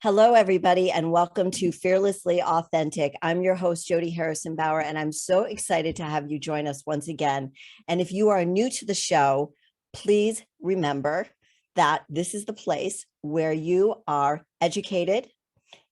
Hello, everybody, and welcome to Fearlessly Authentic. I'm your host, Jody Harrison Bauer, and I'm so excited to have you join us once again. And if you are new to the show, please remember that this is the place where you are educated,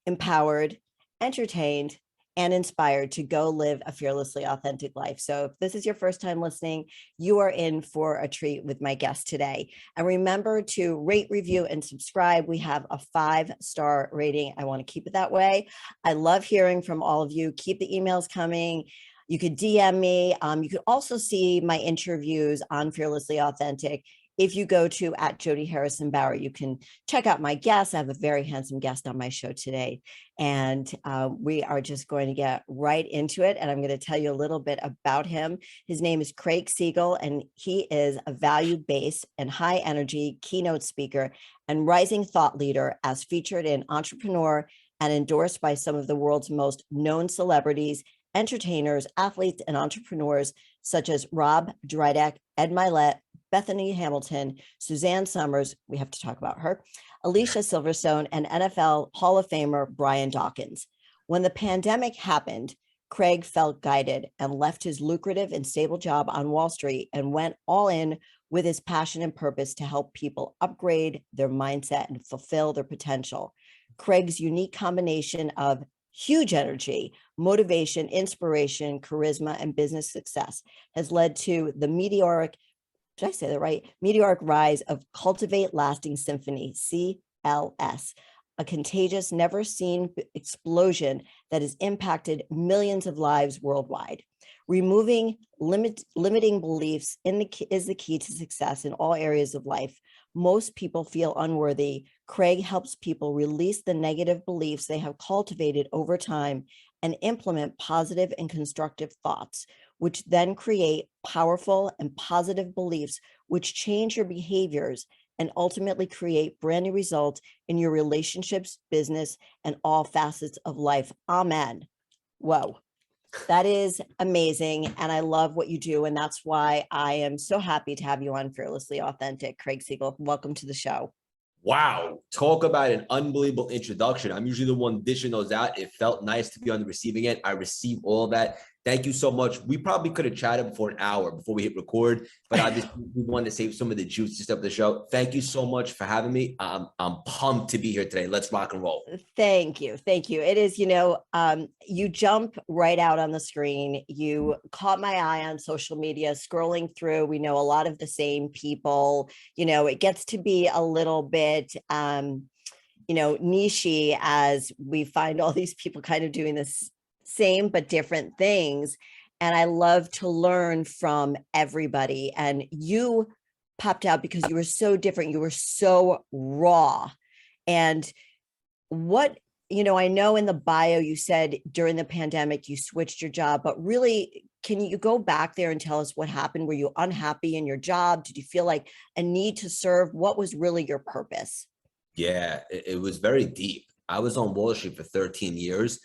empowered, entertained, and inspired to go live a fearlessly authentic life. So if this is your first time listening, you are in for a treat with my guest today. And remember to rate, review, and subscribe. We have a 5-star rating. I want to keep it that way. I love hearing from all of you. Keep the emails coming. You could DM me. You could also see my interviews on Fearlessly Authentic. If you go to @JodyHarrisonBauer, you can check out my guests. I have a very handsome guest on my show today. And we are just going to get right into it. And I'm going to tell you a little bit about him. His name is Craig Siegel, and he is a value-based and high-energy keynote speaker and rising thought leader, as featured in Entrepreneur and endorsed by some of the world's most known celebrities, entertainers, athletes, and entrepreneurs, such as Rob Dyrdek, Mylett, Bethany Hamilton, Suzanne Somers, we have to talk about her, Alicia Silverstone, and NFL Hall of Famer Brian Dawkins. When the pandemic happened, Craig felt guided and left his lucrative and stable job on Wall Street and went all in with his passion and purpose to help people upgrade their mindset and fulfill their potential. Craig's unique combination of huge energy, motivation, inspiration, charisma, and business success has led to the meteoric, did I say that right? Meteoric rise of Cultivate Lasting Symphony, CLS, a contagious, never seen explosion that has impacted millions of lives worldwide. Removing limiting beliefs is the key to success in all areas of life. Most people feel unworthy. Craig helps people release the negative beliefs they have cultivated over time and implement positive and constructive thoughts, which then create powerful and positive beliefs, which change your behaviors and ultimately create brand new results in your relationships, business, and all facets of life. Amen. Whoa. That is amazing. And I love what you do. And that's why I am so happy to have you on Fearlessly Authentic. Craig Siegel, welcome to the show. Wow. Talk about an unbelievable introduction. I'm usually the one dishing those out. It felt nice to be on the receiving end. I received all of that. Thank you so much. We probably could have chatted for an hour before we hit record, but obviously we wanted to save some of the juicy stuff of the show. Thank you so much for having me. I'm pumped to be here today. Let's rock and roll. Thank you. Thank you. It is, you jump right out on the screen. You caught my eye on social media, scrolling through. We know a lot of the same people. It gets to be a little bit, niche-y, as we find all these people kind of doing this same but different things. And I love to learn from everybody. And you popped out because you were so different. You were so raw. And what, I know in the bio, you said during the pandemic, you switched your job, but really, can you go back there and tell us what happened? Were you unhappy in your job? Did you feel like a need to serve? What was really your purpose? Yeah, it was very deep. I was on Wall Street for 13 years.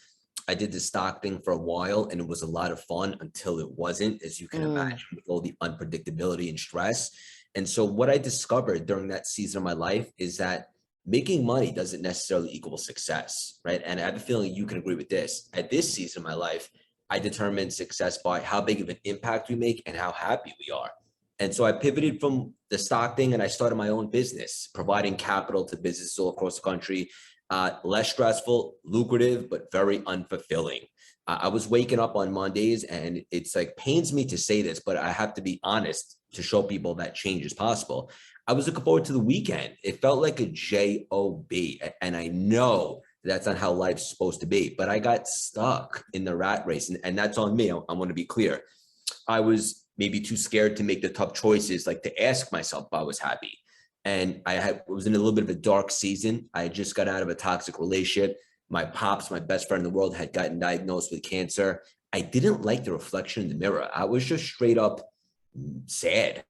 I did the stock thing for a while, and it was a lot of fun until it wasn't, as you can imagine, with all the unpredictability and stress. And so what I discovered during that season of my life is that making money doesn't necessarily equal success, right? And I have a feeling you can agree with this. At this season of my life, I determined success by how big of an impact we make and how happy we are. And so I pivoted from the stock thing and I started my own business, providing capital to businesses all across the country. Less stressful, lucrative, but very unfulfilling. I was waking up on Mondays, and it's like pains me to say this, but I have to be honest to show people that change is possible. I was looking forward to the weekend. It felt like a job, and I know that's not how life's supposed to be, but I got stuck in the rat race, and that's on me. I want to be clear. I was maybe too scared to make the tough choices, like to ask myself if I was happy. And was in a little bit of a dark season. I had just got out of a toxic relationship. My pops, my best friend in the world, had gotten diagnosed with cancer. I didn't like the reflection in the mirror. I was just straight up sad.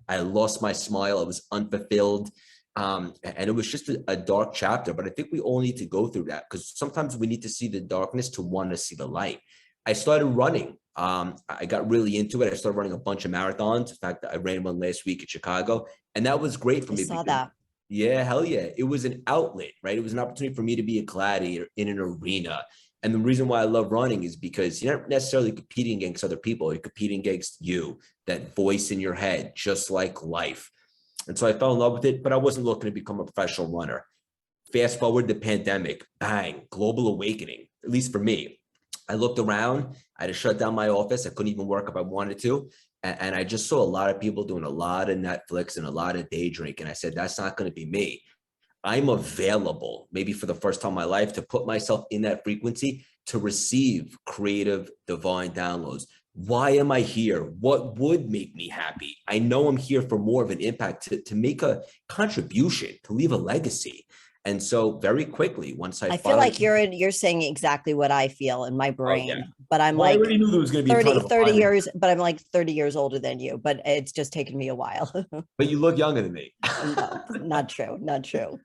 I lost my smile. I was unfulfilled. And it was just a dark chapter. But I think we all need to go through that, because sometimes we need to see the darkness to want to see the light. I started running. I got really into it. I started running a bunch of marathons. In fact, I ran one last week in Chicago, and that was great for me. I saw that. Yeah, hell yeah. It was an outlet, right? It was an opportunity for me to be a gladiator in an arena. And the reason why I love running is because you're not necessarily competing against other people. You're competing against you, that voice in your head, just like life. And so I fell in love with it, but I wasn't looking to become a professional runner. Fast forward the pandemic, bang, global awakening, at least for me. I looked around, I had to shut down my office. I couldn't even work if I wanted to. And I just saw a lot of people doing a lot of Netflix and a lot of day drink. And I said, that's not going to be me. I'm available, maybe for the first time in my life, to put myself in that frequency to receive creative, divine downloads. Why am I here? What would make me happy? I know I'm here for more of an impact, to make a contribution, to leave a legacy. And so very quickly, once I feel like you're saying exactly what I feel in my oh, yeah. brain, but I'm Well, I like already knew there was going to be 30 years, but I'm like 30 years older than you, but it's just taken me a while. But you look younger than me. No, not true. Not true.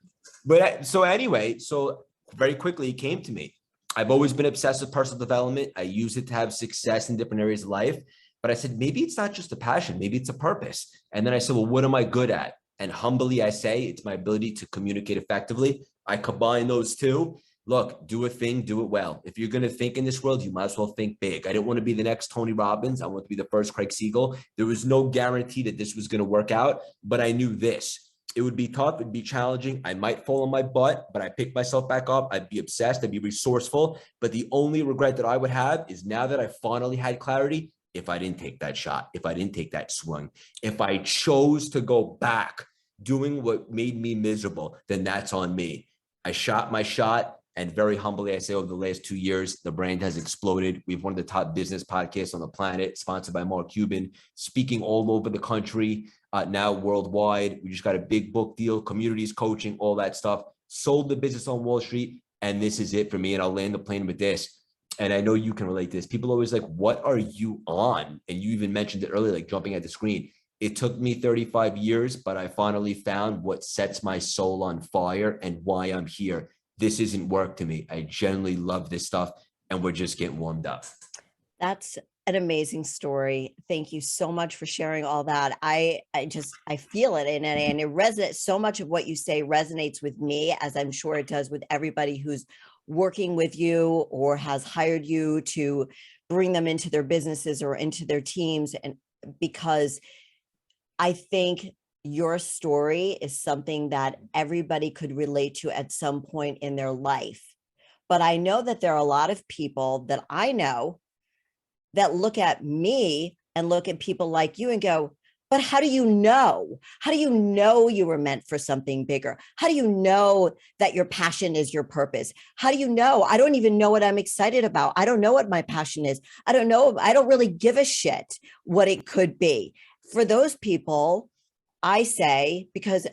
But so anyway, so very quickly it came to me. I've always been obsessed with personal development. I use it to have success in different areas of life. But I said, maybe it's not just a passion, maybe it's a purpose. And then I said, well, what am I good at? And humbly, I say it's my ability to communicate effectively. I combine those two. Look, do a thing, do it well. If you're going to think in this world, you might as well think big. I didn't want to be the next Tony Robbins. I want to be the first Craig Siegel. There was no guarantee that this was going to work out, but I knew this. It would be tough. It'd be challenging. I might fall on my butt, but I pick myself back up. I'd be obsessed. I'd be resourceful. But the only regret that I would have is now that I finally had clarity, if I didn't take that shot, if I didn't take that swing, if I chose to go back doing what made me miserable, then that's on me. I shot my shot. And very humbly, I say over the last 2 years, the brand has exploded. We've one of the top business podcasts on the planet, sponsored by Mark Cuban, speaking all over the country, now worldwide. We just got a big book deal, communities, coaching, all that stuff. Sold the business on Wall Street. And this is it for me. And I'll land the plane with this. And I know you can relate to this. People always like, what are you on? And you even mentioned it earlier, like jumping at the screen. It took me 35 years, but I finally found what sets my soul on fire and why I'm here. This isn't work to me. I genuinely love this stuff, and we're just getting warmed up. That's an amazing story. Thank you so much for sharing all that. I feel it, and it resonates. So much of what you say resonates with me, as I'm sure it does with everybody who's working with you or has hired you to bring them into their businesses or into their teams. And because I think your story is something that everybody could relate to at some point in their life. But I know that there are a lot of people that I know that look at me and look at people like you and go, but how do you know? How do you know you were meant for something bigger? How do you know that your passion is your purpose? How do you know? I don't even know what I'm excited about. I don't know what my passion is. I don't know. I don't really give a shit what it could be. For those people, I say, because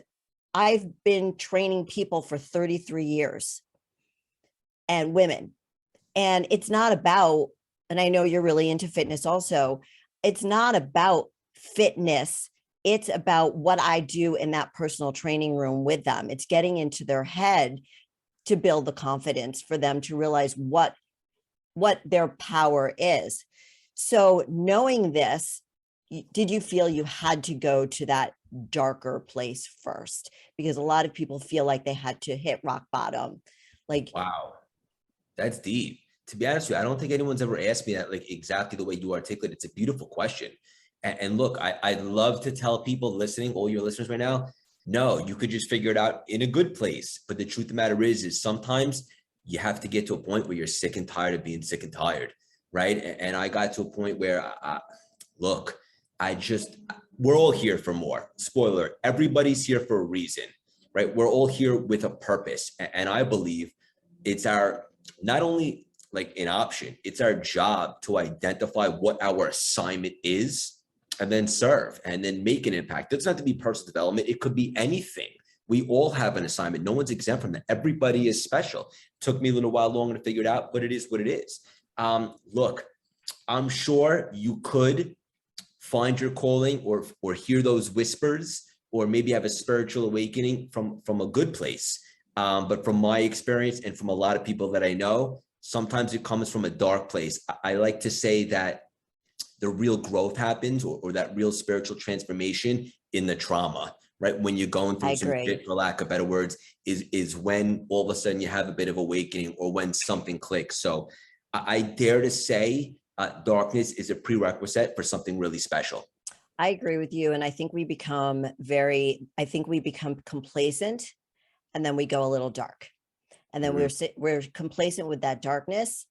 I've been training people for 33 years and women, and it's not about, and I know you're really into fitness also, it's not about fitness. It's about what I do in that personal training room with them. It's getting into their head to build the confidence for them to realize what their power is. So knowing this, did you feel you had to go to that darker place first? Because a lot of people feel like they had to hit rock bottom. Like, wow, that's deep. To be honest with you, I don't think anyone's ever asked me that, like exactly the way you articulate. It's a beautiful question. And look, I'd love to tell people listening, all your listeners right now, no, you could just figure it out in a good place. But the truth of the matter is sometimes you have to get to a point where you're sick and tired of being sick and tired, right? And I got to a point where, look, we're all here for more. Spoiler, everybody's here for a reason, right? We're all here with a purpose. And I believe it's our, not only like an option, it's our job to identify what our assignment is and then serve and then make an impact. It doesn't have to be personal development. It could be anything. We all have an assignment. No one's exempt from that. Everybody is special. It took me a little while longer to figure it out, but it is what it is. Look, I'm sure you could find your calling or hear those whispers, or maybe have a spiritual awakening from a good place. But from my experience and from a lot of people that I know, sometimes it comes from a dark place. I like to say that the real growth happens, or that real spiritual transformation, in the trauma, right? When you're going I through some agree. shit, for lack of better words, is when all of a sudden you have a bit of awakening or when something clicks. So I dare to say darkness is a prerequisite for something really special. I agree with you. And I think we become complacent, and then we go a little dark. And then we're complacent with that darkness.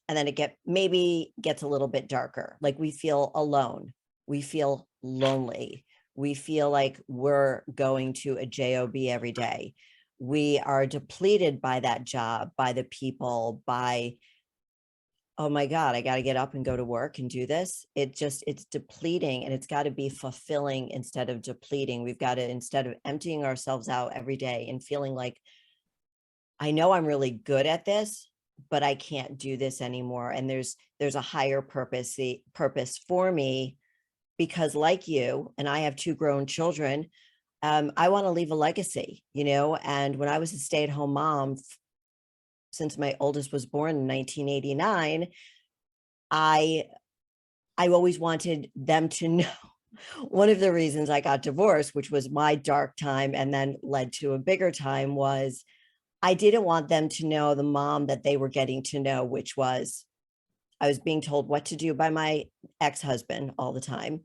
And then maybe gets a little bit darker. Like we feel alone. We feel lonely. We feel like we're going to a job every day. We are depleted by that job, by the people, by, oh my God, I got to get up and go to work and do this. It's depleting, and it's got to be fulfilling instead of depleting. We've got to, instead of emptying ourselves out every day and feeling like, I know I'm really good at this, but I can't do this anymore. And there's a higher purpose for me, because like you, and I have 2 grown children, I want to leave a legacy, and when I was a stay-at-home mom, since my oldest was born in 1989, I always wanted them to know. One of the reasons I got divorced, which was my dark time and then led to a bigger time, was I didn't want them to know the mom that they were getting to know, which was I was being told what to do by my ex-husband all the time.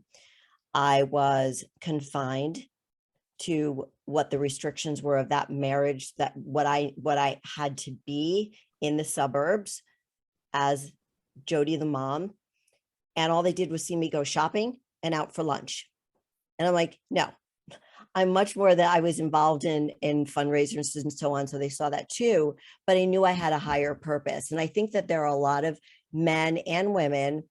I was confined to what the restrictions were of that marriage, that what I had to be in the suburbs as Jody the mom. And all they did was see me go shopping and out for lunch. And I'm like, no, I'm much more that I was involved in fundraisers and so on. So they saw that too, but I knew I had a higher purpose. And I think that there are a lot of men and women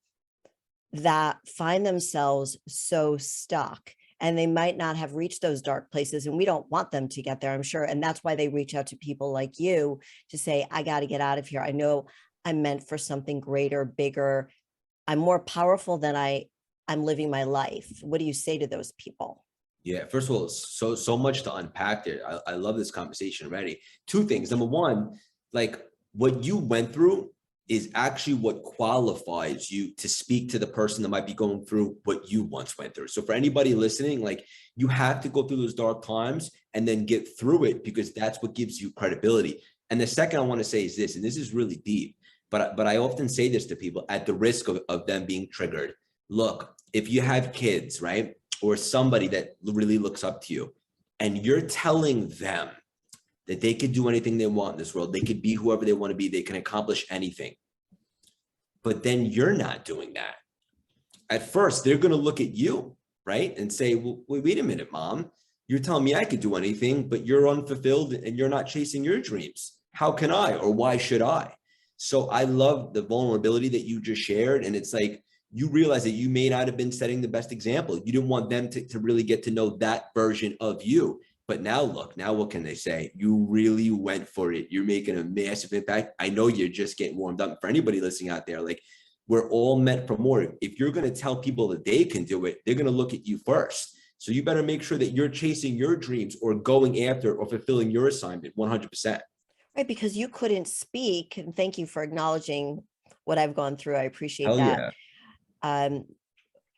that find themselves so stuck, and they might not have reached those dark places, and we don't want them to get there, I'm sure. And that's why they reach out to people like you to say, I got to get out of here. I know I'm meant for something greater, bigger. I'm more powerful than I'm living my life. What do you say to those people? Yeah, first of all, so much to unpack there. I love this conversation already. 2 things. Number one, like what you went through is actually what qualifies you to speak to the person that might be going through what you once went through. So for anybody listening, like you have to go through those dark times and then get through it, because that's what gives you credibility. And the second I want to say is this, and this is really deep, but I often say this to people at the risk of them being triggered. Look, if you have kids, right? Or somebody that really looks up to you, and you're telling them that they could do anything they want in this world, they could be whoever they want to be, they can accomplish anything, but then you're not doing that. At first, they're going to look at you, right? And say, well, wait a minute, mom, you're telling me I could do anything, but you're unfulfilled and you're not chasing your dreams. How can I, or why should I? So I love the vulnerability that you just shared. And it's like, you realize that you may not have been setting the best example. You didn't want them to really get to know that version of you. But now look, now what can they say? You really went for it. You're making a massive impact. I know you're just getting warmed up. For anybody listening out there, like we're all meant for more. If you're going to tell people that they can do it, they're going to look at you first. So you better make sure that you're chasing your dreams or going after or fulfilling your assignment 100%. Right, because you couldn't speak, and thank you for acknowledging what I've gone through. I appreciate Hell that. yeah.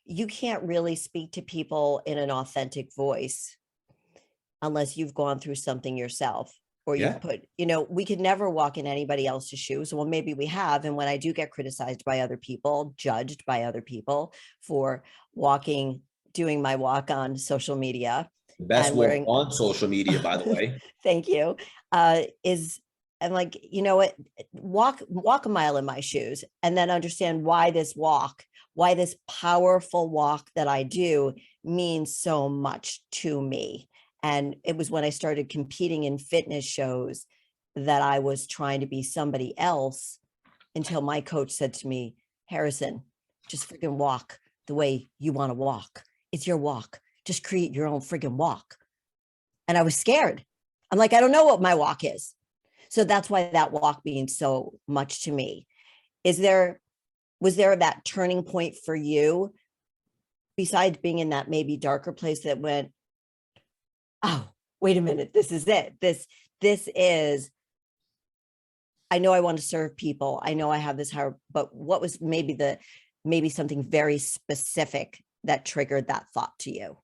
You can't really speak to people in an authentic voice unless you've gone through something yourself, or Yeah. you've put, we could never walk in anybody else's shoes. Well, maybe we have. And when I do get criticized by other people, judged by other people for doing my walk on social media, The best and walk wearing, on social media, by the way. thank you, I'm like, you know what, walk a mile in my shoes, and then understand why this powerful walk that I do means so much to me. And it was when I started competing in fitness shows that I was trying to be somebody else, until my coach said to me, Harrison, just freaking walk the way you want to walk. It's your walk. Just create your own freaking walk. And I was scared. I'm like, I don't know what my walk is. So that's why that walk means so much to me. Was there that turning point for you, besides being in that maybe darker place, that went, oh, wait a minute, this is it. This is, I know I want to serve people. I know I have this higher, but what was maybe something very specific that triggered that thought to you?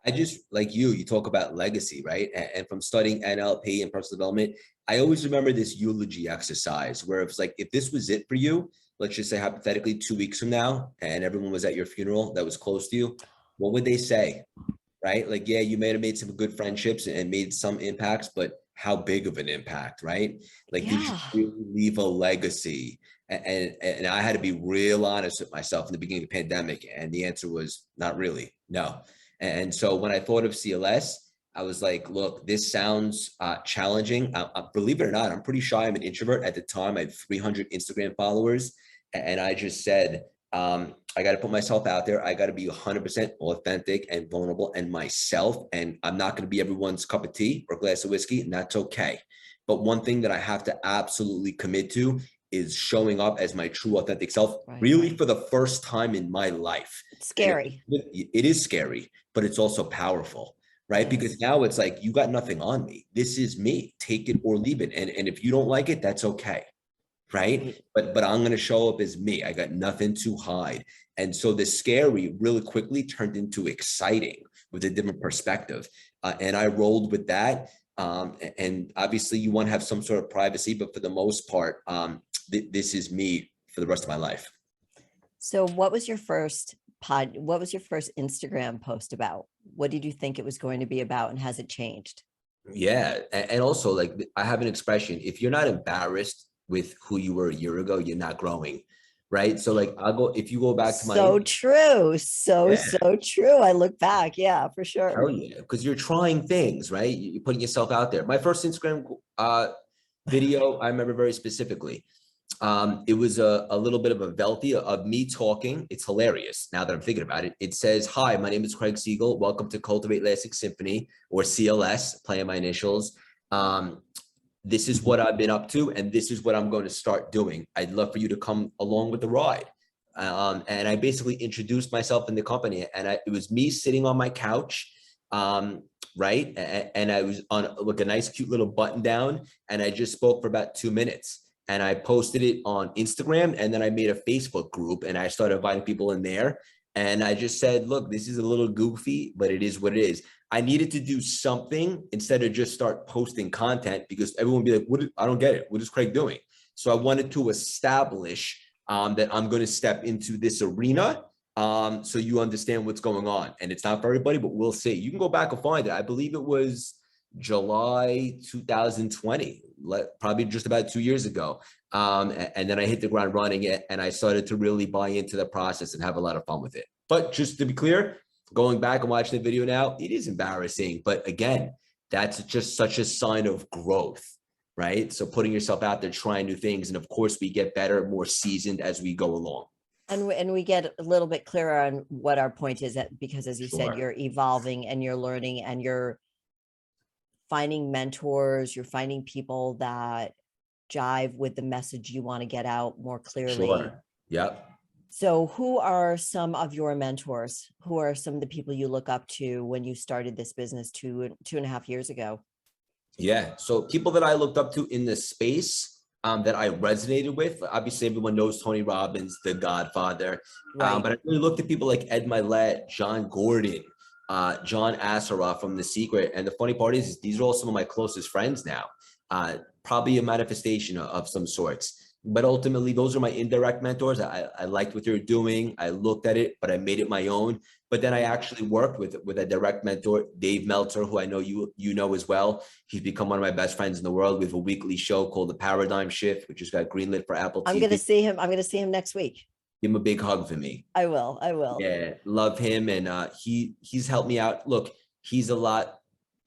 I just, like you talk about legacy, right? And from studying NLP and personal development, I always remember this eulogy exercise where it's like, if this was it for you, let's just say hypothetically 2 weeks from now, and everyone was at your funeral that was close to you, what would they say? Right? Like, yeah, you may have made some good friendships and made some impacts, but how big of an impact, right? Like, did you Yeah. really leave a legacy? And I had to be real honest with myself in the beginning of the pandemic, and the answer was not really, no. And so when I thought of CLS, I was like, look, this sounds challenging. Believe it or not, I'm pretty shy. I'm an introvert. At the time, I had 300 Instagram followers, and I just said, I got to put myself out there. I got to be 100% authentic and vulnerable and myself. And I'm not going to be everyone's cup of tea or glass of whiskey, and that's okay. But one thing that I have to absolutely commit to is showing up as my true authentic self, Right. really for the first time in my life. It's scary. It is scary, but it's also powerful, right? Because now it's like, you got nothing on me. This is me. Take it or leave it. And if you don't like it, that's okay. Right. But I'm going to show up as me. I got nothing to hide. And so the scary really quickly turned into exciting with a different perspective. And I rolled with that. And obviously you want to have some sort of privacy, but for the most part, this is me for the rest of my life. So what was your first Instagram post about? What did you think it was going to be about, and has it changed? Yeah. And also, like, I have an expression: if you're not embarrassed with who you were a year ago, you're not growing. Right. So like, if you go back to my, so true. So yeah, true. I look back. Yeah, for sure. hell yeah. Because you're trying things, right? You're putting yourself out there. My first Instagram video, I remember very specifically. It was a little bit of a velty of me talking. It's hilarious now that I'm thinking about it. It says, "Hi, my name is Craig Siegel. Welcome to Cultivate Lasting Symphony," or CLS, playing my initials. This is what I've been up to, and this is what I'm going to start doing. I'd love for you to come along with the ride. And I basically introduced myself in the company, and it was me sitting on my couch, right? And I was on like a nice, cute little button down, and I just spoke for about 2 minutes. And I posted it on Instagram, and then I made a Facebook group, and I started inviting people in there. And I just said, look, this is a little goofy, but it is what it is. I needed to do something instead of just start posting content, because everyone would be like, I don't get it. What is Craig doing? So I wanted to establish that I'm going to step into this arena, so you understand what's going on. And it's not for everybody, but we'll see. You can go back and find it. I believe it was July 2020, probably just about 2 years ago. And then I hit the ground running it, and I started to really buy into the process and have a lot of fun with it. But just to be clear, going back and watching the video now, it is embarrassing. But again, that's just such a sign of growth, right? So putting yourself out there, trying new things. And of course, we get better, more seasoned as we go along. And we get a little bit clearer on what our point is, because as you said, Sure. you're evolving and you're learning and you're finding mentors, you're finding people that jive with the message you want to get out more clearly. Sure. Yep. So who are some of your mentors? Who are some of the people you look up to when you started this business 2.5 years ago? Yeah. So people that I looked up to in this space, that I resonated with, obviously everyone knows Tony Robbins, the Godfather. Right. But I really looked at people like Ed Mylett, John Gordon, John Assaraf from The Secret. And the funny part is these are all some of my closest friends now, probably a manifestation of some sorts. But ultimately, those are my indirect mentors. I liked what they were doing. I looked at it, but I made it my own. But then I actually worked with a direct mentor, Dave Meltzer, who I know you know as well. He's become one of my best friends in the world. We have a weekly show called The Paradigm Shift, which just got greenlit for Apple TV. I'm going to see him. I'm going to see him next week. Give him a big hug for me. I will. Yeah, love him. And he's helped me out. Look, he's I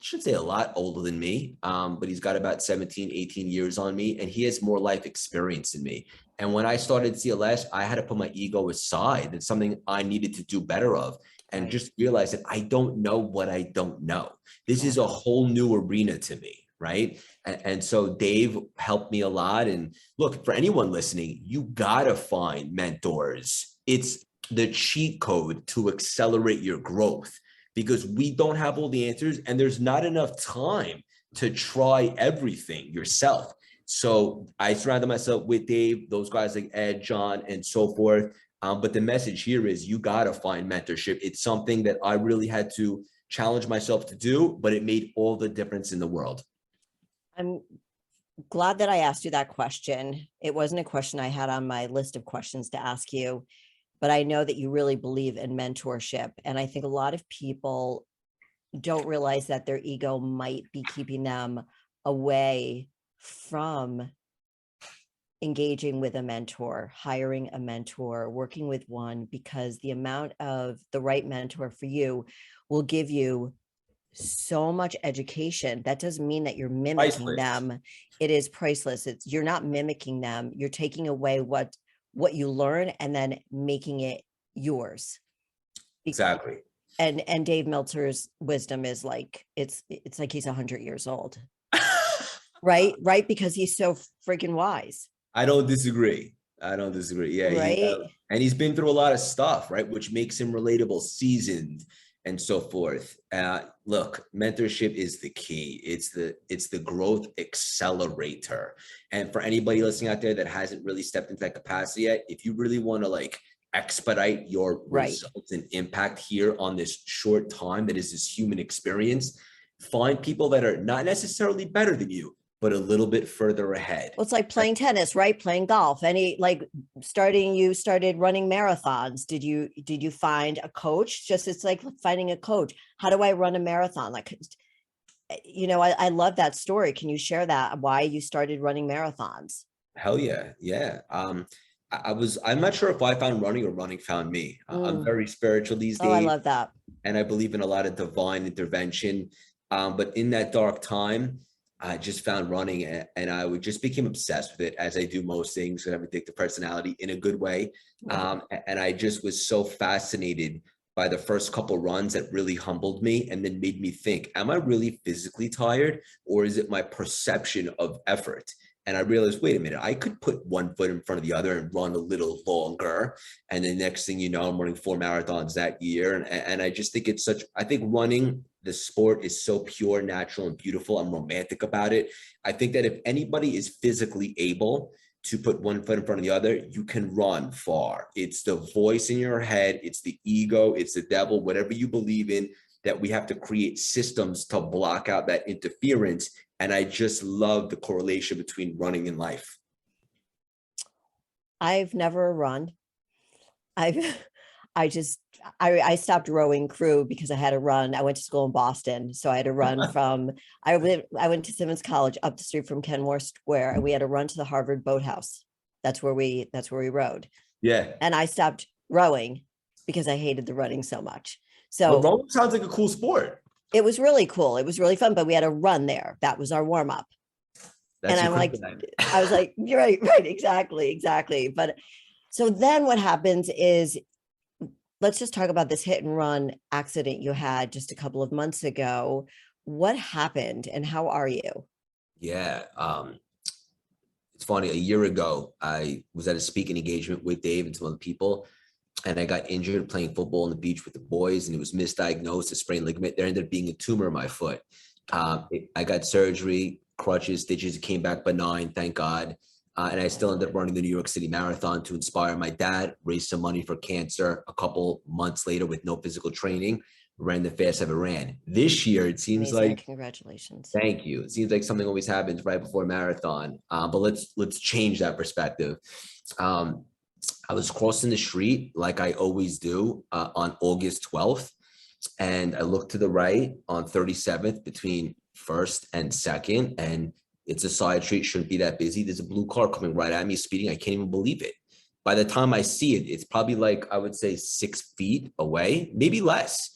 should say a lot older than me, but he's got about 17, 18 years on me, and he has more life experience than me. And when I started CLS, I had to put my ego aside. It's something I needed to do better of, and just realize that I don't know what I don't know. This is a whole new arena to me, right? And so Dave helped me a lot. And look, for anyone listening, you gotta find mentors. It's the cheat code to accelerate your growth, because we don't have all the answers, and there's not enough time to try everything yourself. So I surrounded myself with Dave, those guys like Ed, John, and so forth. But the message here is you got to find mentorship. It's something that I really had to challenge myself to do, but it made all the difference in the world. I'm glad that I asked you that question. It wasn't a question I had on my list of questions to ask you, but I know that you really believe in mentorship. And I think a lot of people don't realize that their ego might be keeping them away from engaging with a mentor, hiring a mentor, working with one, because the amount of the right mentor for you will give you so much education. That doesn't mean that you're mimicking them. It is priceless. You're not mimicking them. You're taking away what you learn and then making it yours. Exactly. And Dave Meltzer's wisdom is like, it's like he's 100 years old. Right? Because he's so freaking wise. I don't disagree. Yeah. Right. And he's been through a lot of stuff, right? Which makes him relatable, seasoned, and so forth. Look, mentorship is the key. It's the growth accelerator. And for anybody listening out there that hasn't really stepped into that capacity yet, if you really want to like expedite your results and impact here on this short time that is this human experience, find people that are not necessarily better than you, but a little bit further ahead. Well, it's like playing tennis, right? Playing golf. You started running marathons. Did you find a coach? It's like finding a coach. How do I run a marathon? Like, I love that story. Can you share that? Why you started running marathons? Hell yeah. Yeah. I'm not sure if I found running or running found me. I'm very spiritual these days. Oh, I love that. And I believe in a lot of divine intervention. But in that dark time, I just found running and I just became obsessed with it, as I do most things. I have a addictive personality in a good way. And I just was so fascinated by the first couple runs that really humbled me and then made me think, am I really physically tired, or is it my perception of effort? And I realized, wait a minute, I could put one foot in front of the other and run a little longer. And the next thing you know, I'm running 4 marathons that year. And I just think I think running the sport is so pure, natural, and beautiful. I'm romantic about it. I think that if anybody is physically able to put one foot in front of the other, you can run far. It's the voice in your head. It's the ego. It's the devil, whatever you believe in, that we have to create systems to block out that interference. And I just love the correlation between running and life. I've never run. I stopped rowing crew because I had to run. I went to school in Boston, so I had to run from, I went to Simmons College up the street from Kenmore Square, and we had to run to the Harvard boathouse. That's where we rowed. Yeah. And I stopped rowing because I hated the running so much. So rowing sounds like a cool sport. It was really cool. It was really fun, but we had to run there. That was our warm up. And I'm like, I was like, you're right, exactly. But so then what happens is, let's just talk about this hit and run accident you had just a couple of months ago. What happened and how are you? Yeah. It's funny. A year ago, I was at a speaking engagement with Dave and some other people, and I got injured playing football on the beach with the boys, and it was misdiagnosed, a sprained ligament. There ended up being a tumor in my foot. I got surgery, crutches, stitches. It came back benign, thank God. And I still ended up running the New York City Marathon to inspire my dad, raised some money for cancer. A couple months later, with no physical training, ran the fastest I ever ran. This year, it seems like, congratulations. Thank you. It seems like something always happens right before a marathon. But let's change that perspective. I was crossing the street like I always do on August 12th. And I looked to the right on 37th between 1st and 2nd. And it's a side street, shouldn't be that busy. There's a blue car coming right at me, speeding. I can't even believe it. By the time I see it, it's probably like, I would say 6 feet away, maybe less.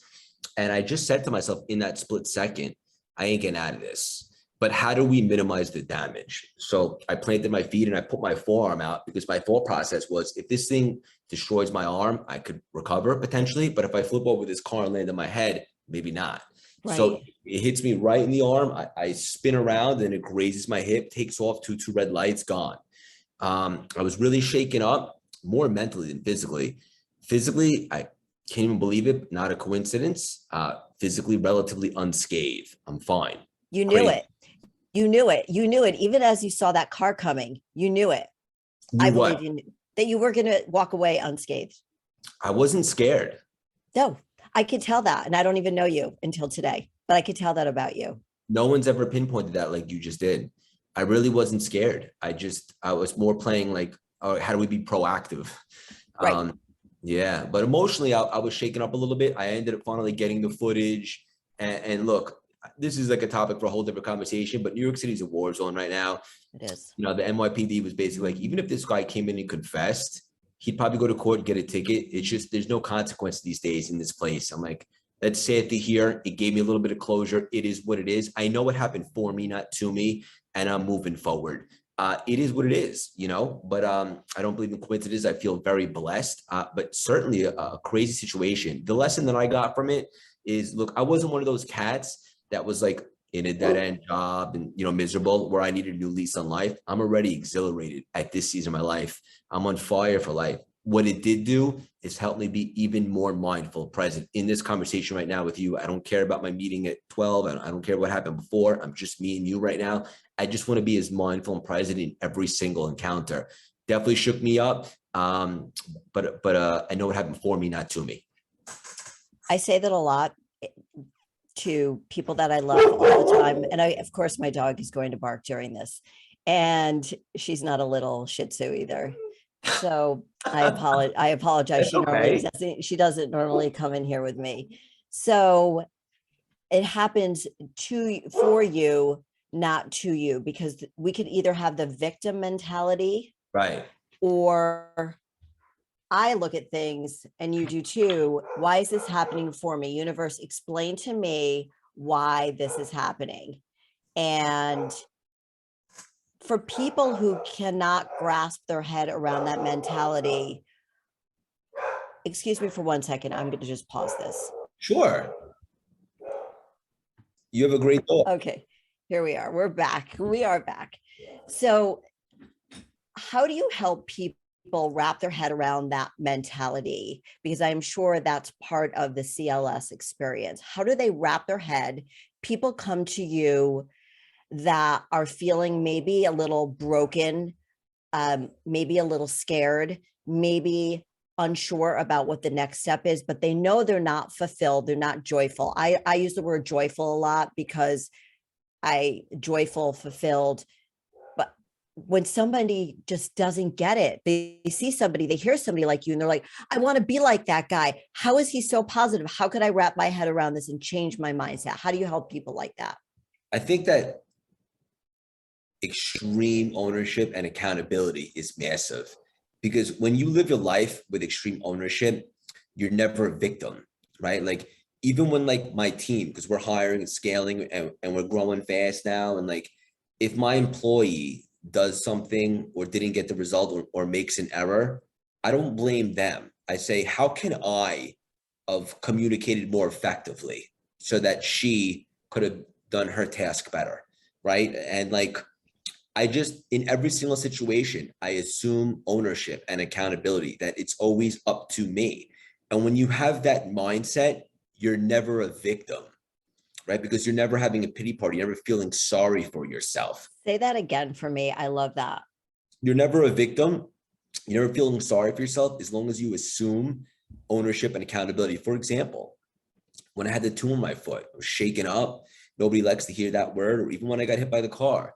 And I just said to myself in that split second, I ain't getting out of this. But how do we minimize the damage? So I planted my feet and I put my forearm out, because my thought process was, if this thing destroys my arm, I could recover potentially. But if I flip over this car and land on my head, maybe not. Right. So it hits me right in the arm. I spin around and it grazes my hip, takes off, two red lights, gone. I was really shaken up, more mentally than physically. Physically, I can't even believe it. Not a coincidence. Physically, relatively unscathed. I'm fine. You knew it. You knew it. You knew it. Even as you saw that car coming, you knew it. I believe you knew that you were going to walk away unscathed. I wasn't scared. No, I could tell that. And I don't even know you until today, but I could tell that about you. No one's ever pinpointed that like you just did. I really wasn't scared. I was more playing like, oh, how do we be proactive? Right. Yeah, but emotionally, I was shaken up a little bit. I ended up finally getting the footage. And look, this is like a topic for a whole different conversation, but New York City's a war zone right now. It is. You know, the NYPD was basically like, even if this guy came in and confessed, he'd probably go to court and get a ticket. It's just, there's no consequence these days in this place. I'm like, that's sad to hear. It gave me a little bit of closure. It is what it is. I know what happened for me, not to me, and I'm moving forward. It is what it is, you know, but I don't believe in coincidences. I feel very blessed, but certainly a crazy situation. The lesson that I got from it is, look, I wasn't one of those cats that was like in a dead end job and, you know, miserable, where I needed a new lease on life. I'm already exhilarated at this season of my life. I'm on fire for life. What it did do is help me be even more mindful, present in this conversation right now with you. I don't care about my meeting at 12. I don't care what happened before. I'm just me and you right now. I just want to be as mindful and present in every single encounter. Definitely shook me up. But I know what happened for me, not to me. I say that a lot to people that I love all the time. And of course, my dog is going to bark during this. And she's not a little Shih Tzu either. So I apologize. She doesn't normally come in here with me. So it happens for you, not to you, because we could either have the victim mentality, right? Or I look at things, and you do too. Why is this happening for me? Universe, explain to me why this is happening. And for people who cannot grasp their head around that mentality, excuse me for 1 second. I'm going to just pause this. Sure. You have a great thought. Okay, here we are. We're back. We are back. So how do you help people wrap their head around that mentality? Because I'm sure that's part of the CLS experience. How do they wrap their head? People come to you that are feeling maybe a little broken, maybe a little scared, maybe unsure about what the next step is, but they know they're not fulfilled. They're not joyful. I use the word joyful a lot because joyful, fulfilled. But when somebody just doesn't get it, they see somebody, they hear somebody like you, and they're like, I want to be like that guy. How is he so positive? How could I wrap my head around this and change my mindset? How do you help people like that? I think that extreme ownership and accountability is massive, because when you live your life with extreme ownership, you're never a victim, right? Like, even when like my team, because we're hiring and scaling and we're growing fast now, and like if my employee does something or didn't get the result or makes an error, I don't blame them. I say, how can I have communicated more effectively so that she could have done her task better, right? And like, I just, in every single situation, I assume ownership and accountability, that it's always up to me. And when you have that mindset, you're never a victim, right? Because you're never having a pity party, you're never feeling sorry for yourself. Say that again for me. I love that. You're never a victim. You're never feeling sorry for yourself, as long as you assume ownership and accountability. For example, when I had the tool in my foot, I was shaken up. Nobody likes to hear that word. Or even when I got hit by the car,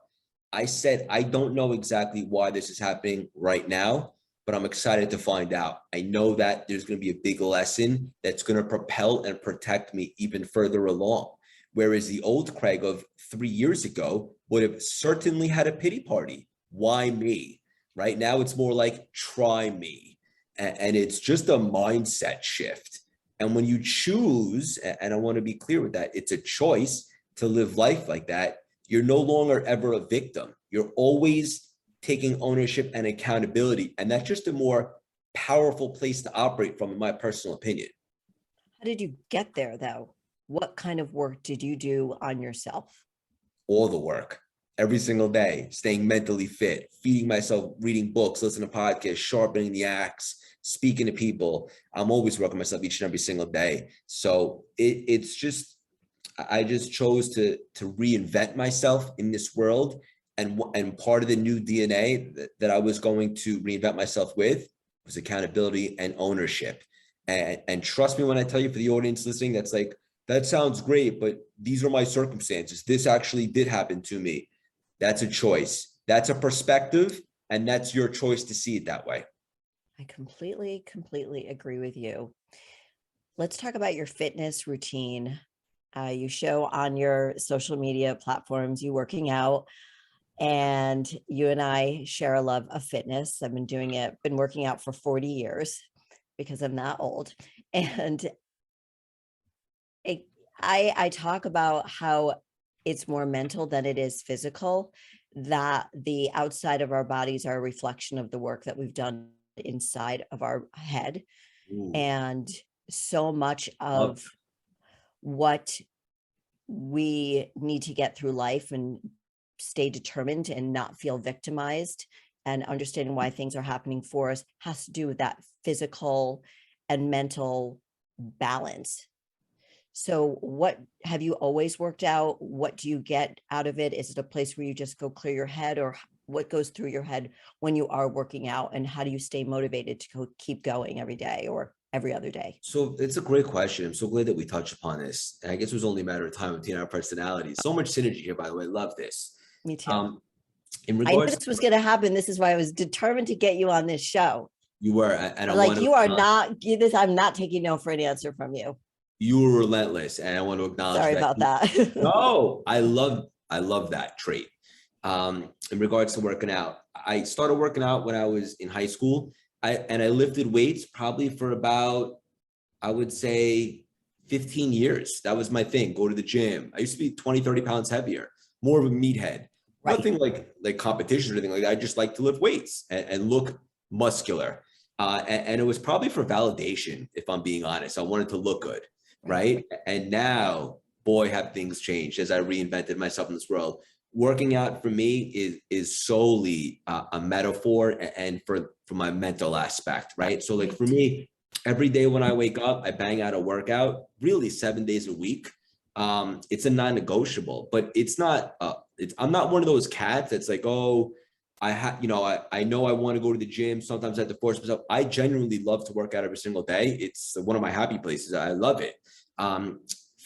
I said, I don't know exactly why this is happening right now, but I'm excited to find out. I know that there's going to be a big lesson that's going to propel and protect me even further along. Whereas the old Craig of 3 years ago would have certainly had a pity party. Why me? Right now, it's more like, try me. And it's just a mindset shift. And when you choose, and I want to be clear with that, it's a choice to live life like that. You're no longer ever a victim. You're always taking ownership and accountability. And that's just a more powerful place to operate from, in my personal opinion. How did you get there, though? What kind of work did you do on yourself? All the work, every single day, staying mentally fit, feeding myself, reading books, listening to podcasts, sharpening the axe, speaking to people. I'm always working myself each and every single day. So it's just, I just chose to reinvent myself in this world. And part of the new DNA that I was going to reinvent myself with was accountability and ownership. And trust me when I tell you, for the audience listening, that's like, that sounds great, but these are my circumstances. This actually did happen to me. That's a choice. That's a perspective. And that's your choice to see it that way. I completely agree with you. Let's talk about your fitness routine. You show on your social media platforms, you working out, and you and I share a love of fitness. I've been working out for 40 years because I'm not old. And I talk about how it's more mental than it is physical, that the outside of our bodies are a reflection of the work that we've done inside of our head. Ooh, And so much love of what we need to get through life and stay determined and not feel victimized and understanding why things are happening for us has to do with that physical and mental balance. So what have you always worked out? What do you get out of it? Is it a place where you just go clear your head, or what goes through your head when you are working out, and how do you stay motivated to keep going every day or every other day? So it's a great question. I'm so glad that we touched upon this. And I guess it was only a matter of time between our personalities. So much synergy here, by the way. Love this. Me too. In I knew regards, this was going to happen. This is why I was determined to get you on this show. you were, and I Like, want to you are not this. I'm not taking no for an answer from you. you were relentless, and I want to acknowledge Sorry that. about that. No, I love that trait. In regards to working out, I started working out when I was in high school. I lifted weights probably for about, I would say, 15 years. That was my thing. Go to the gym. I used to be 20, 30 pounds heavier, more of a meathead. Right. Nothing like competition or anything like that. I just like to lift weights and look muscular. And it was probably for validation, if I'm being honest. I wanted to look good, right? And now, boy, have things changed as I reinvented myself in this world. Working out for me is solely a metaphor and for my mental aspect, right? So like for me, every day when I wake up, I bang out a workout, really 7 days a week. It's a non-negotiable, but it's not, I'm not one of those cats that's like, oh, I know I want to go to the gym. Sometimes I have to force myself. I genuinely love to work out every single day. It's one of my happy places. I love it.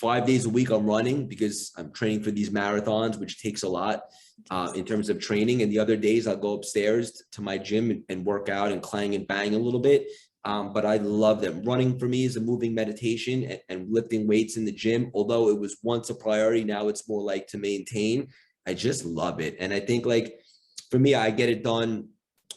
5 days a week I'm running because I'm training for these marathons, which takes a lot in terms of training. And the other days I'll go upstairs to my gym and work out and clang and bang a little bit. But I love them. Running for me is a moving meditation, and lifting weights in the gym, although it was once a priority, now it's more like to maintain. I just love it. And I think like for me, I get it done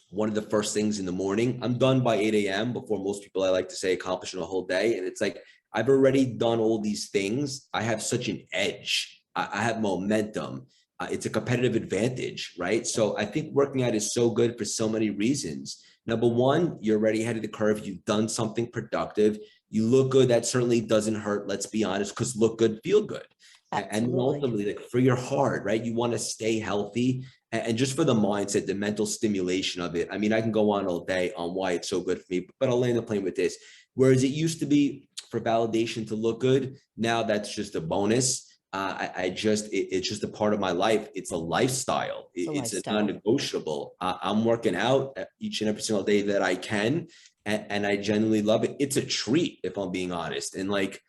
one of the first things in the morning. I'm done by 8 a.m. before most people, I like to say, accomplishing a whole day. And it's like, I've already done all these things. I have such an edge. I have momentum. It's a competitive advantage, right? So I think working out is so good for so many reasons. Number one, you're already ahead of the curve. You've done something productive. You look good. That certainly doesn't hurt. Let's be honest, because look good, feel good. Absolutely. And ultimately, like for your heart, right? You want to stay healthy. And just for the mindset, the mental stimulation of it. I mean, I can go on all day on why it's so good for me, but I'll land the plane with this. Whereas it used to be for validation to look good, now that's just a bonus. It's just a part of my life. It's a lifestyle. It's a non-negotiable. I'm working out each and every single day that I can, and I genuinely love it. It's a treat, if I'm being honest. And like,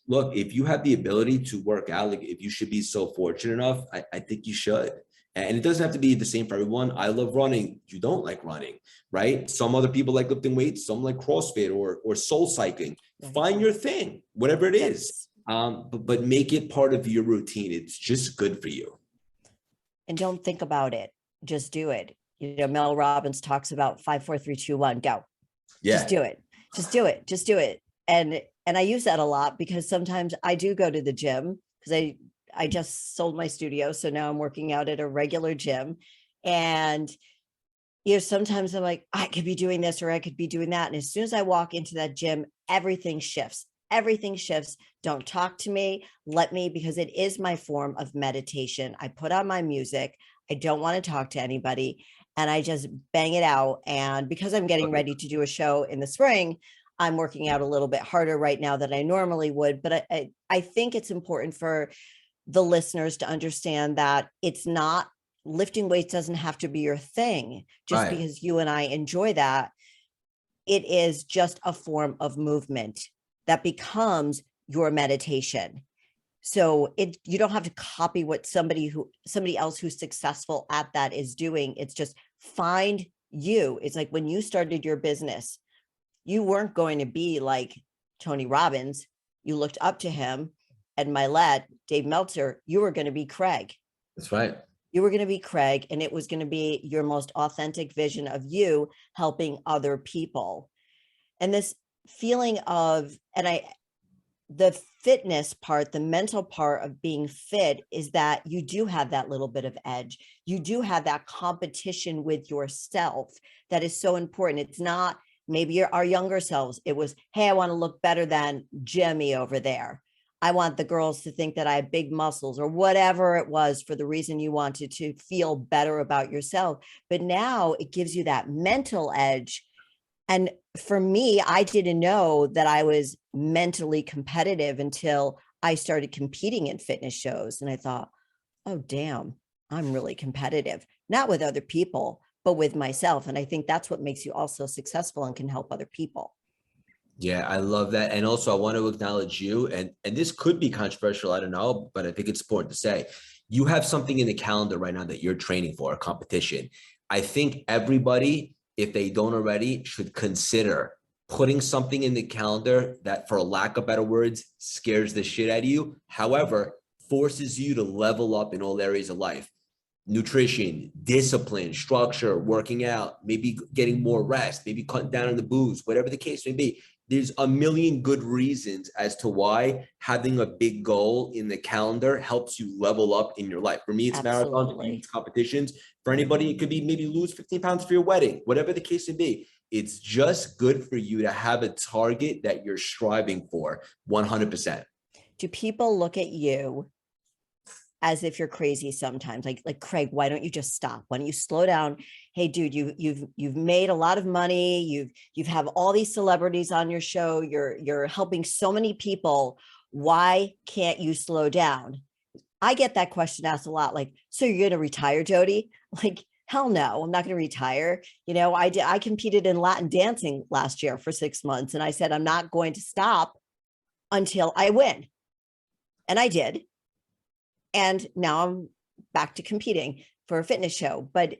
look, if you have the ability to work out, like if you should be so fortunate enough, I think you should. And it doesn't have to be the same for everyone. I love running. You don't like running, right? Some other people like lifting weights, some like CrossFit or soul cycling. Right. Find your thing, whatever it is. But make it part of your routine. It's just good for you. And don't think about it. Just do it. You know, Mel Robbins talks about 5, 4, 3, 2, 1, go. Yeah. Just do it. Just do it. Just do it. And I use that a lot because sometimes I do go to the gym because I just sold my studio. So now I'm working out at a regular gym. And, you know, sometimes I'm like, I could be doing this or I could be doing that. And as soon as I walk into that gym, everything shifts. Everything shifts. Don't talk to me. Let me, because it is my form of meditation. I put on my music. I don't want to talk to anybody. And I just bang it out. And because I'm getting ready to do a show in the spring, I'm working out a little bit harder right now than I normally would. But I think it's important for the listeners to understand that it's not, lifting weights doesn't have to be your thing just because you and I enjoy that. it is just a form of movement that becomes your meditation. So you don't have to copy what somebody else who's successful at that is doing. It's just find you. It's like when you started your business, you weren't going to be like Tony Robbins. You looked up to him, and Mylett, Dave Meltzer, you were going to be Craig. That's right. You were going to be Craig, and it was going to be your most authentic vision of you helping other people. And this feeling of, the fitness part, the mental part of being fit is that you do have that little bit of edge. You do have that competition with yourself that is so important. It's not maybe our younger selves. It was, hey, I want to look better than Jimmy over there. I want the girls to think that I have big muscles, or whatever it was for the reason you wanted to feel better about yourself. But now it gives you that mental edge. And for me, I didn't know that I was mentally competitive until I started competing in fitness shows. And I thought, oh, damn, I'm really competitive, not with other people, but with myself. And I think that's what makes you also successful and can help other people. Yeah, I love that. And also I want to acknowledge you, and this could be controversial, I don't know, but I think it's important to say, you have something in the calendar right now that you're training for, a competition. I think everybody, if they don't already, should consider putting something in the calendar that, for lack of better words, scares the shit out of you. However, forces you to level up in all areas of life. Nutrition, discipline, structure, working out, maybe getting more rest, maybe cutting down on the booze, whatever the case may be. There's a million good reasons as to why having a big goal in the calendar helps you level up in your life. For me, it's marathons, for you, it's competitions. For anybody, it could be maybe lose 15 pounds for your wedding, whatever the case may be. It's just good for you to have a target that you're striving for 100%. Do people look at you as if you're crazy sometimes, like Craig, why don't you just stop? Why don't you slow down? Hey, dude, you've made a lot of money. You've have all these celebrities on your show. You're helping so many people. Why can't you slow down? I get that question asked a lot. Like, so you're going to retire, Jody? Like, hell no, I'm not going to retire. You know, I competed in Latin dancing last year for 6 months, and I said I'm not going to stop until I win, and I did. And now I'm back to competing for a fitness show. But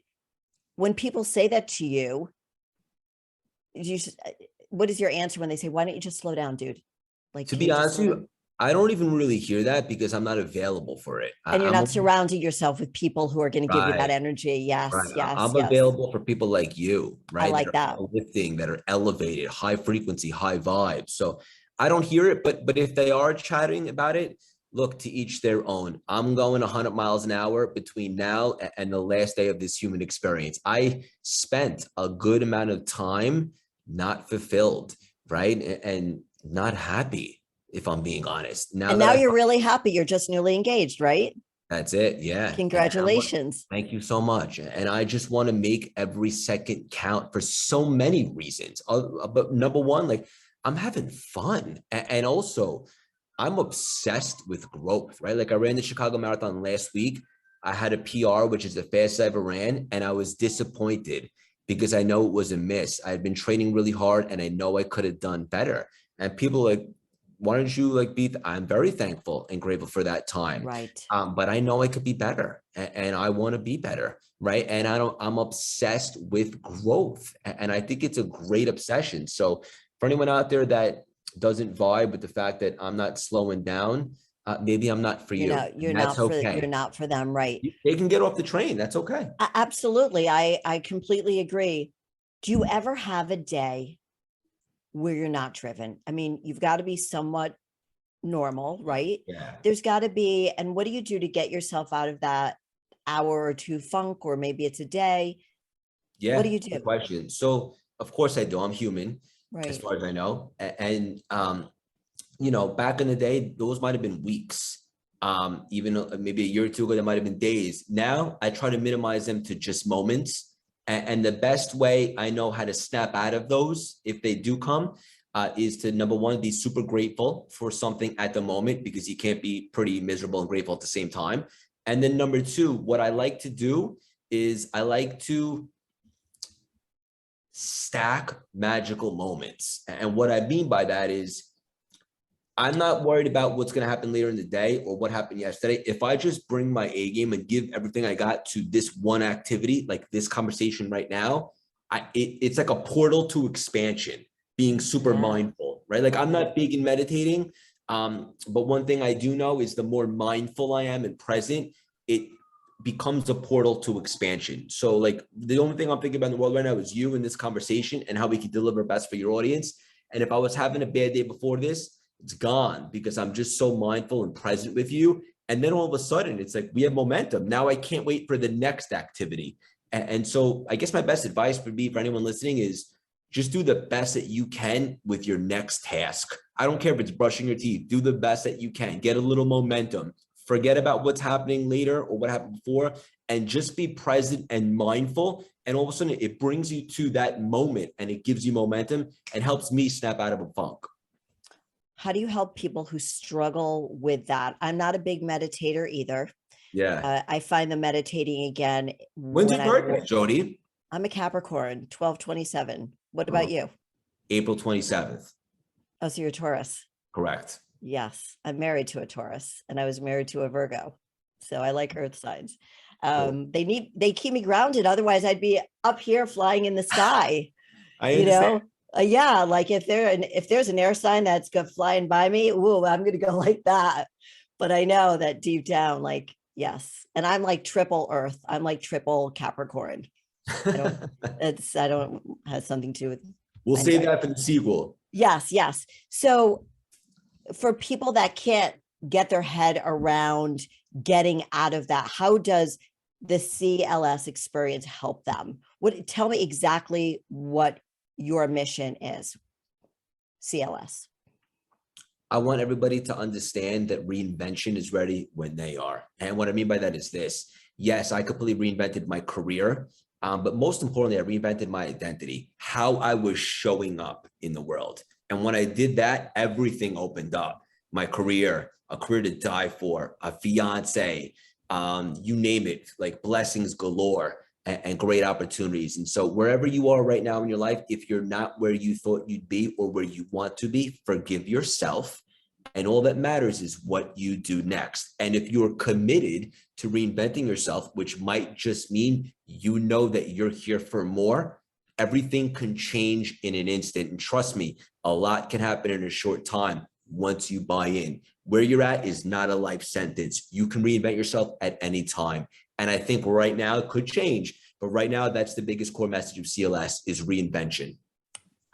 when people say that to you, what is your answer when they say, why don't you just slow down, dude? Like, to be honest with you, I don't even really hear that because I'm not available for it. And you're not surrounding yourself with people who are going to give you that energy. Yes, yes, I'm available for people like you, right? I like that. Lifting, that are elevated, high frequency, high vibe. So I don't hear it, but if they are chatting about it, look, to each their own. I'm going 100 miles an hour between now and the last day of this human experience. I spent a good amount of time not fulfilled, right? And not happy, if I'm being honest. Now you're really happy. You're just newly engaged, right? That's it. Yeah. Congratulations. Thank you so much. And I just want to make every second count for so many reasons. But number one, like, I'm having fun. And also, I'm obsessed with growth, right? Like, I ran the Chicago Marathon last week. I had a PR, which is the fastest I ever ran. And I was disappointed because I know it was a miss. I had been training really hard and I know I could have done better. And people like, why don't you like be, I'm very thankful and grateful for that time. Right. But I know I could be better and I want to be better. Right. And I'm obsessed with growth. And I think it's a great obsession. So for anyone out there that doesn't vibe with the fact that I'm not slowing down, maybe I'm not for you. You're not for them. Right. They can get off the train. That's okay. Absolutely. I completely agree. Do you ever have a day where you're not driven? I mean, you've got to be somewhat normal, right? Yeah. There's got to be, and what do you do to get yourself out of that hour or two funk, or maybe it's a day? Yeah. What do you do? Good question. So of course I do. I'm human, right, as far as I know. And you know, back in the day, those might've been weeks. Even maybe a year or two ago, that might've been days. Now I try to minimize them to just moments. And the best way I know how to snap out of those, if they do come, is to, number one, be super grateful for something at the moment, because you can't be pretty miserable and grateful at the same time. And then number two, what I like to do is I like to stack magical moments. And what I mean by that is I'm not worried about what's going to happen later in the day or what happened yesterday. If I just bring my A game and give everything I got to this one activity, like this conversation right now, it's like a portal to expansion, being super mindful, right? Like I'm not big in meditating, but one thing I do know is the more mindful I am and present, it becomes a portal to expansion. So like the only thing I'm thinking about in the world right now is you in this conversation and how we can deliver best for your audience. And if I was having a bad day before this, it's gone because I'm just so mindful and present with you. And then all of a sudden it's like, we have momentum. Now I can't wait for the next activity. And so I guess my best advice would be for anyone listening is just do the best that you can with your next task. I don't care if it's brushing your teeth, do the best that you can, get a little momentum, forget about what's happening later or what happened before, and just be present and mindful. And all of a sudden it brings you to that moment and it gives you momentum and helps me snap out of a funk. How do you help people who struggle with that? I'm not a big meditator either. Yeah. I find the meditating again. When's your birthday, Jody? I'm a Capricorn, 12/27. What about you? April 27th. Oh, so you're a Taurus. Correct. Yes, I'm married to a Taurus and I was married to a Virgo. So I like earth signs. Cool. They keep me grounded. Otherwise I'd be up here flying in the sky. I understand. Yeah, like if there's an air sign that's flying by me, ooh, I'm gonna go like that. But I know that deep down, like, yes. And I'm like triple Earth. I'm like triple Capricorn. I don't has something to do with. We'll save that for the sequel. Yes. So for people that can't get their head around getting out of that, how does the CLS experience help them? Tell me exactly what your mission is. CLS. I want everybody to understand that reinvention is ready when they are. And what I mean by that is this. Yes, I completely reinvented my career, but most importantly, I reinvented my identity, how I was showing up in the world. And when I did that, everything opened up. My career, a career to die for, a fiance, you name it, like blessings galore and great opportunities. And so wherever you are right now in your life, if you're not where you thought you'd be or where you want to be, forgive yourself. And all that matters is what you do next. And if you're committed to reinventing yourself, which might just mean you know that you're here for more, everything can change in an instant. And trust me, a lot can happen in a short time once you buy in. Where you're at is not a life sentence. You can reinvent yourself at any time. And I think right now it could change, but right now that's the biggest core message of CLS is reinvention.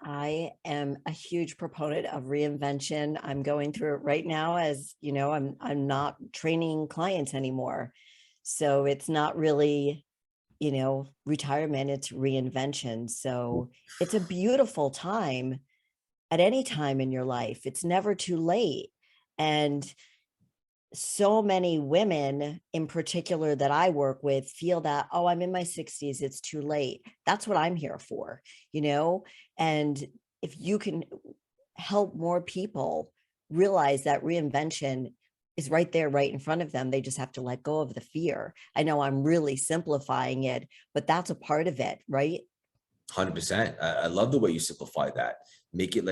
I am a huge proponent of reinvention. I'm going through it right now as, I'm not training clients anymore. So it's not really, retirement, it's reinvention. So it's a beautiful time at any time in your life. It's never too late. And so many women in particular that I work with feel that, oh, I'm in my 60s, it's too late. That's what I'm here for, and if you can help more people realize that reinvention is right there, right in front of them, they just have to let go of the fear. I know I'm really simplifying it, but that's a part of it, right? 100%. I love the way you simplify that. Make it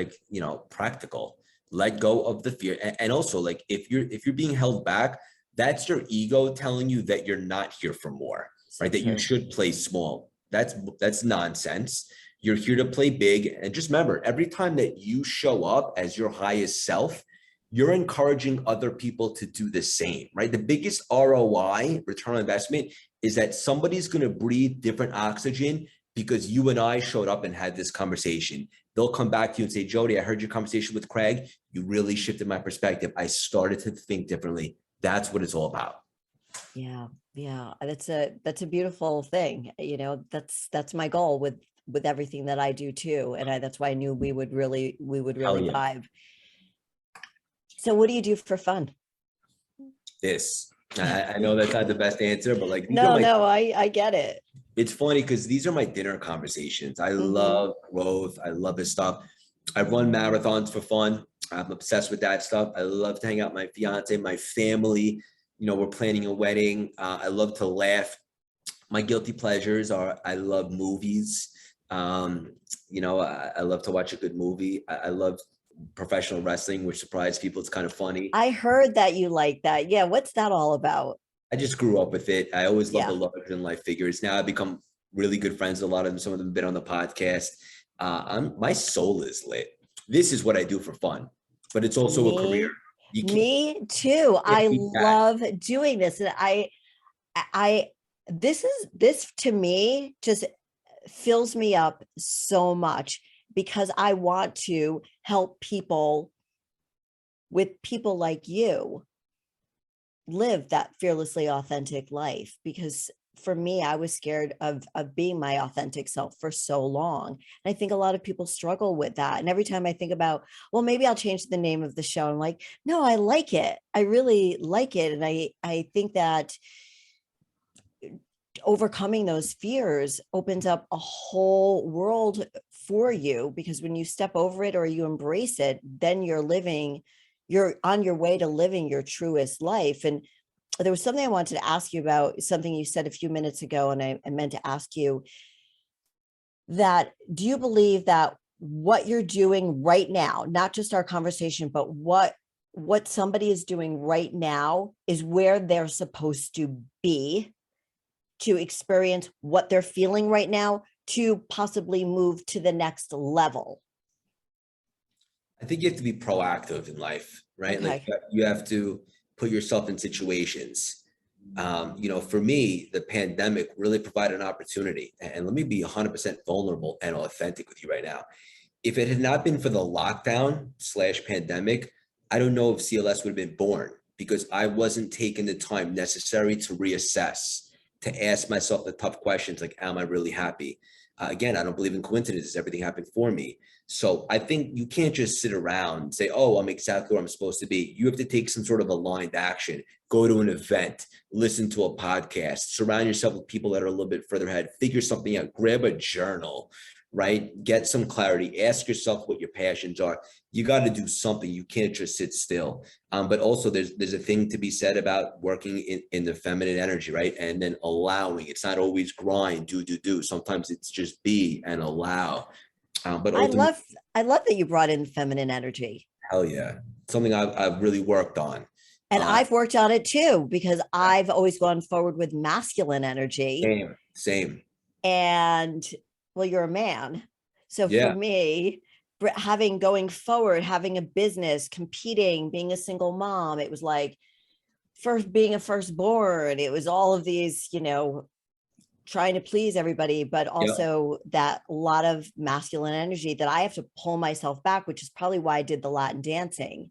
practical. Let go of the fear. And also, like, if you're being held back, that's your ego telling you that you're not here for more, right? That you should play small. That's nonsense. You're here to play big. And just remember, every time that you show up as your highest self, you're encouraging other people to do the same, right? The biggest ROI, return on investment, is that somebody's going to breathe different oxygen because you and I showed up and had this conversation. They'll come back to you and say, Jody, I heard your conversation with Craig. You really shifted my perspective. I started to think differently. That's what it's all about. Yeah. That's a beautiful thing. That's my goal with everything that I do too. And that's why I knew we would really vibe. So what do you do for fun? This. I know that's not the best answer, but I get it. It's funny because these are my dinner conversations. I love growth. I love this stuff. I run marathons for fun. I'm obsessed with that stuff. I love to hang out with my fiance, my family. We're planning a wedding. I love to laugh. My guilty pleasures are I love movies. I love to watch a good movie. I love professional wrestling, which surprised people. It's kind of funny. I heard that you like that. Yeah. What's that all about? I just grew up with it. I always loved the Yeah. larger than life figures. Now I've become really good friends with a lot of them. Some of them have been on the podcast. My soul is lit. This is what I do for fun, but it's also a career. You can't Me too. I beat that. love doing this. And this to me just fills me up so much because I want to help people with people like you live that fearlessly authentic life. Because for me, I was scared of being my authentic self for so long. And I think a lot of people struggle with that. And every time I think about, well, maybe I'll change the name of the show, I'm like, no, I like it. I really like it. And I think that overcoming those fears opens up a whole world for you, because when you step over it or you embrace it, then you're on your way to living your truest life. And there was something I wanted to ask you about, something you said a few minutes ago, and I meant to ask you that, do you believe that what you're doing right now, not just our conversation, but what somebody is doing right now is where they're supposed to be to experience what they're feeling right now to possibly move to the next level? I think you have to be proactive in life, right? Like Okay. you have to put yourself in situations. For me, the pandemic really provided an opportunity. And let me be 100% vulnerable and authentic with you right now. If it had not been for the lockdown / pandemic, I don't know if CLS would have been born, because I wasn't taking the time necessary to reassess, to ask myself the tough questions like, am I really happy? Again, I don't believe in coincidences. Everything happened for me. So I think you can't just sit around and say, oh, I'm exactly where I'm supposed to be. You have to take some sort of aligned action, go to an event, listen to a podcast, surround yourself with people that are a little bit further ahead, figure something out, grab a journal, right? Get some clarity, ask yourself what your passions are. You got to do something. You can't just sit still. But also there's a thing to be said about working in the feminine energy, right? And then allowing. It's not always grind, do. Sometimes it's just be and allow. But I ultimately, love I love that you brought in feminine energy. hell yeah, something I've really worked on. And Uh, I've worked on it too, because I've always gone forward with masculine energy. same. And well, you're a man. So for Yeah, me, going forward, having a business, competing, being a single mom, it was like first being a firstborn. It was all of these, trying to please everybody, but yeah, also that lot of masculine energy that I have to pull myself back, which is probably why I did the Latin dancing,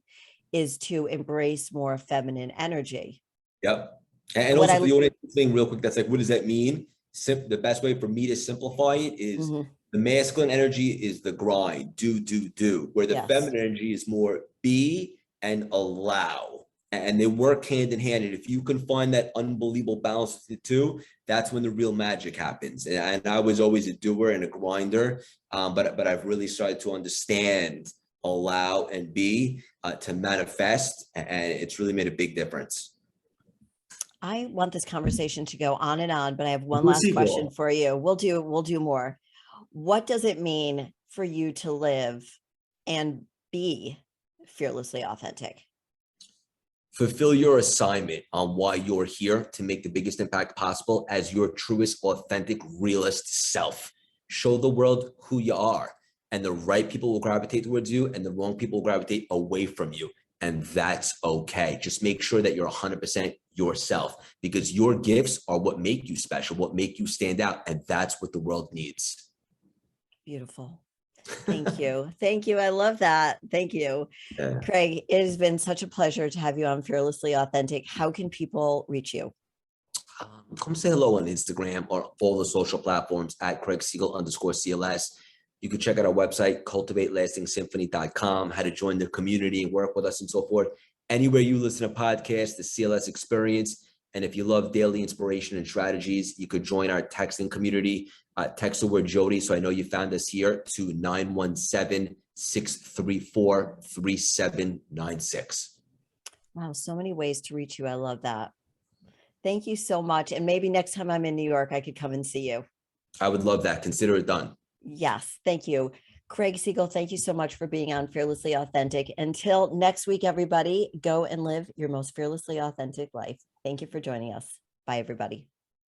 is to embrace more feminine energy. yep. And What also I, for the audience thing, real quick, that's like, what does that mean? The best way for me to simplify it is mhm, the masculine energy is the grind, do, where the yes, feminine energy is more be and allow. And they work hand in hand. And if you can find that unbelievable balance of the two, that's when the real magic happens. And I was always a doer and a grinder, but I've really started to understand, allow, and be to manifest, and it's really made a big difference. I want this conversation to go on and on, but I have one Cool last question sequel. for you. We'll do more. What does it mean for you to live and be fearlessly authentic? Fulfill your assignment on why you're here to make the biggest impact possible as your truest, authentic, realist self. Show the world who you are, and the right people will gravitate towards you, and the wrong people will gravitate away from you. And that's okay. Just make sure that you're 100% yourself, because your gifts are what make you special, what make you stand out. And that's what the world needs. Beautiful. Thank you. Thank you. I love that. Thank you. Yeah. Craig, it has been such a pleasure to have you on Fearlessly Authentic. How can people reach you? Come say hello on Instagram or all the social platforms at Craig Siegel _CLS. You can check out our website, cultivatelastingsymphony.com, how to join the community and work with us and so forth. Anywhere you listen to podcasts, the CLS experience. And if you love daily inspiration and strategies, you could join our texting community. Text the word Jody, so I know you found us here, to 917-634-3796. Wow, so many ways to reach you. I love that. Thank you so much. And maybe next time I'm in New York, I could come and see you. I would love that. Consider it done. Yes, thank you. Craig Siegel, thank you so much for being on Fearlessly Authentic. Until next week, everybody, go and live your most fearlessly authentic life. Thank you for joining us. Bye, everybody.